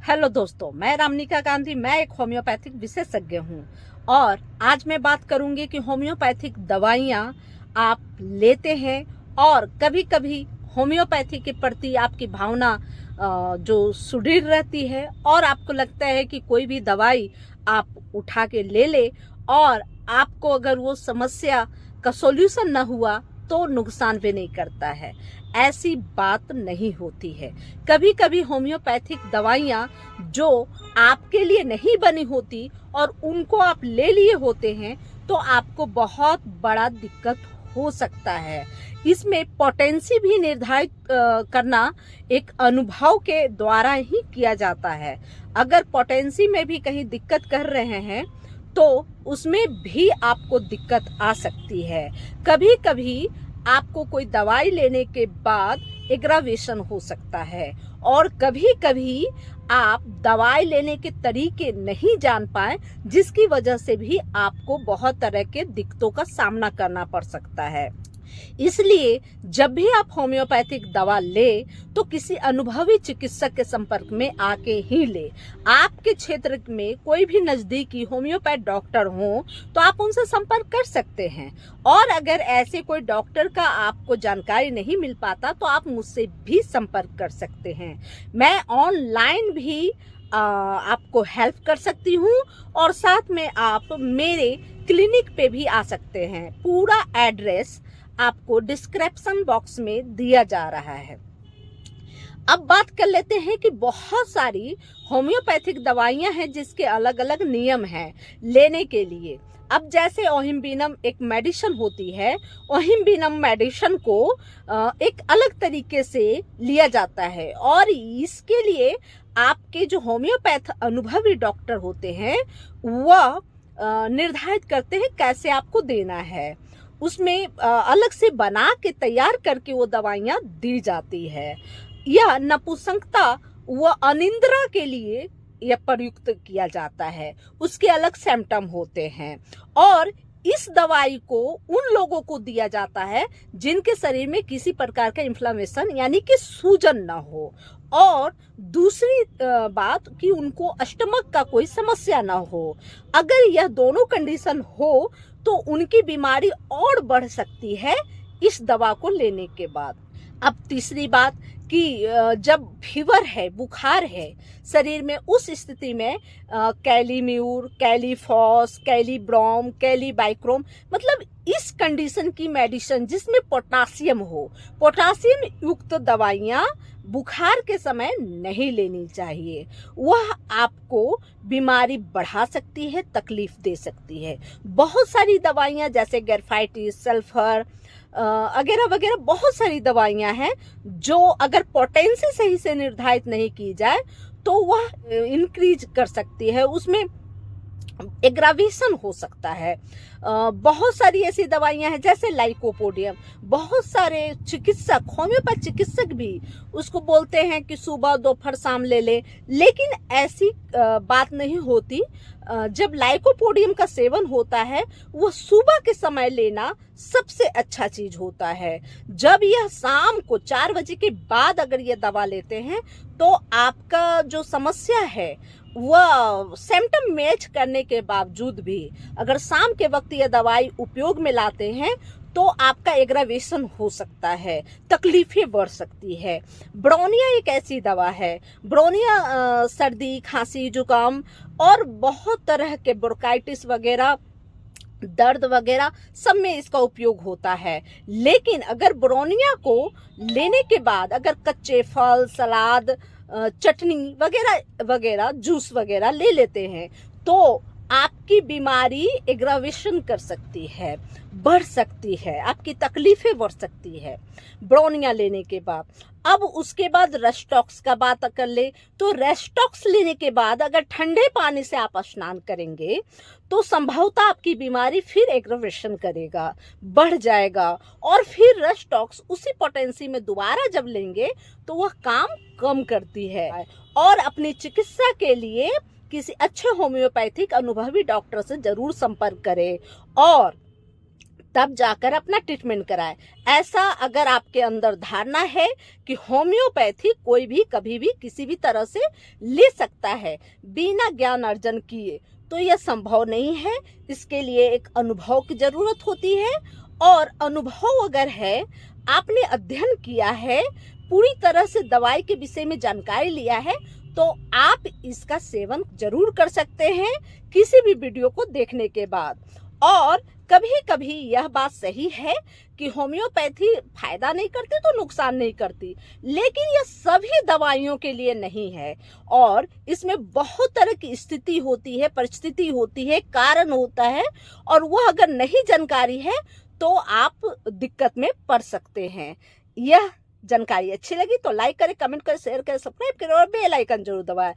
Hello दोस्तों, मैं रामनिका गांधी। मैं एक होम्योपैथिक विशेषज्ञ हूँ और आज मैं बात करूंगी कि होम्योपैथिक दवाइयाँ आप लेते हैं और कभी कभी होम्योपैथी के प्रति आपकी भावना जो सुदृढ़ रहती है और आपको लगता है कि कोई भी दवाई आप उठा के ले ले और आपको अगर वो समस्या का सॉल्यूशन न हुआ तो नुकसान भी नहीं करता है। ऐसी बात नहीं होती है। कभी कभी होम्योपैथिक दवाइयाँ जो आपके लिए नहीं बनी होती और उनको आप ले लिए होते हैं तो आपको बहुत बड़ा दिक्कत हो सकता है। इसमें पोटेंसी भी निर्धारित करना एक अनुभव के द्वारा ही किया जाता है। अगर पोटेंसी में भी कहीं दिक्कत कर रहे हैं तो उसमें भी आपको दिक्कत आ सकती है। कभी कभी आपको कोई दवाई लेने के बाद एग्रावेशन हो सकता है और कभी कभी आप दवाई लेने के तरीके नहीं जान पाए, जिसकी वजह से भी आपको बहुत तरह के दिक्कतों का सामना करना पड़ सकता है। इसलिए जब भी आप होम्योपैथिक दवा ले तो किसी अनुभवी चिकित्सक के संपर्क में आके ही ले। आपके क्षेत्र में कोई भी नजदीकी होम्योपैथ डॉक्टर हो तो आप उनसे संपर्क कर सकते हैं और अगर ऐसे कोई डॉक्टर का आपको जानकारी नहीं मिल पाता तो आप मुझसे भी संपर्क कर सकते हैं। मैं ऑनलाइन भी आपको हेल्प कर सकती हूँ और साथ में आप मेरे क्लिनिक पे भी आ सकते हैं। पूरा एड्रेस आपको डिस्क्रिप्शन बॉक्स में दिया जा रहा है। अब बात कर लेते हैं कि बहुत सारी होम्योपैथिक दवाइयां हैं जिसके अलग अलग नियम हैं लेने के लिए। अब जैसे ओहिम्बिनम एक मेडिसिन होती है, ओहिम्बिनम मेडिसिन को एक अलग तरीके से लिया जाता है और इसके लिए आपके जो होम्योपैथ अनुभवी डॉक्टर होते हैं वह निर्धारित करते हैं कैसे आपको देना है। उसमें अलग से बना के तैयार करके वो दवाइयाँ दी जाती है। यह नपुंसकता व अनिद्रा के लिए यह प्रयुक्त किया जाता है। उसके अलग सिम्टम होते हैं और इस दवाई को उन लोगों को दिया जाता है जिनके शरीर में किसी प्रकार का इन्फ्लेमेशन यानी कि सूजन ना हो और दूसरी बात कि उनको स्टमक का कोई समस्या ना हो। अगर यह दोनों कंडीशन हो तो उनकी बीमारी और बढ़ सकती है इस दवा को लेने के बाद। अब तीसरी बात कि जब फीवर है, बुखार है शरीर में, उस स्थिति में कैलीम्यूर, कैलीफॉस, कैलीब्रोम, कैलीबाइक्रोम मतलब इस कंडीशन की मेडिसिन जिसमें पोटासियम हो, पोटासियम युक्त दवाइयाँ बुखार के समय नहीं लेनी चाहिए। वह आपको बीमारी बढ़ा सकती है, तकलीफ दे सकती है। बहुत सारी दवाइयाँ जैसे गैरफाइटिस, सल्फर वगैरह वगैरह बहुत सारी दवाइयाँ हैं जो अगर पोटेंसी सही से निर्धारित नहीं की जाए तो वह इंक्रीज कर सकती है, उसमें एग्रावेशन हो सकता है। बहुत सारी ऐसी दवाइयां हैं जैसे लाइकोपोडियम। बहुत सारे चिकित्सक, होम्योपैथ चिकित्सक भी उसको बोलते हैं कि सुबह दोपहर शाम ले ले, लेकिन ऐसी बात नहीं होती। जब लाइकोपोडियम का सेवन होता है वो सुबह के समय लेना सबसे अच्छा चीज होता है। जब यह शाम को 4 बजे के बाद अगर ये दवा लेते हैं तो आपका जो समस्या है वह सिम्टम मैच करने के बावजूद भी अगर शाम के वक्त यह दवाई उपयोग में लाते हैं तो आपका एग्रावेशन हो सकता है, तकलीफें बढ़ सकती है। ब्रोनिया एक ऐसी दवा है। ब्रोनिया सर्दी, खांसी, जुकाम और बहुत तरह के ब्रोंकाइटिस वगैरह, दर्द वगैरह सब में इसका उपयोग होता है। लेकिन अगर ब्रोनिया को लेने के बाद अगर कच्चे फल, सलाद, चटनी वगैरह वगैरह, जूस वगैरह ले लेते हैं तो आपकी बीमारी एग्रावेशन कर सकती है, बढ़ सकती है, आपकी तकलीफें बढ़ सकती है ब्रोनिया लेने के बाद। अब उसके बाद रेस्टॉक्स का बात कर ले तो रेस्टॉक्स लेने के बाद अगर ठंडे पानी से आप स्नान करेंगे तो संभवतः आपकी बीमारी फिर एग्रावेशन करेगा, बढ़ जाएगा और फिर रेस्टॉक्स उसी पोटेंसी में दोबारा जब लेंगे तो वह काम कम करती है। और अपनी चिकित्सा के लिए किसी अच्छे होम्योपैथिक अनुभवी डॉक्टर से जरूर संपर्क करें और तब जाकर अपना ट्रीटमेंट कराएं। ऐसा अगर आपके अंदर धारणा है कि होम्योपैथी कोई भी कभी भी किसी भी तरह से ले सकता है बिना ज्ञान अर्जन किए, तो यह संभव नहीं है। इसके लिए एक अनुभव की जरूरत होती है, और अनुभव अगर है, आपने अध्ययन किया है, पूरी तरह से दवाई के विषय में जानकारी लिया है, तो आप इसका सेवन जरूर कर सकते हैं किसी भी वीडियो को देखने के बाद। और कभी कभी यह बात सही है कि होम्योपैथी फायदा नहीं करती तो नुकसान नहीं करती, लेकिन यह सभी दवाइयों के लिए नहीं है, और इसमें बहुत तरह की स्थिति होती है, परिस्थिति होती है, कारण होता है, और वह अगर नहीं जानकारी है तो आप दिक्कत में पड़ सकते हैं। यह जानकारी अच्छी लगी तो लाइक करें, कमेंट करें, शेयर करें, सब्सक्राइब करें और बेल आइकन जरूर दबाएं।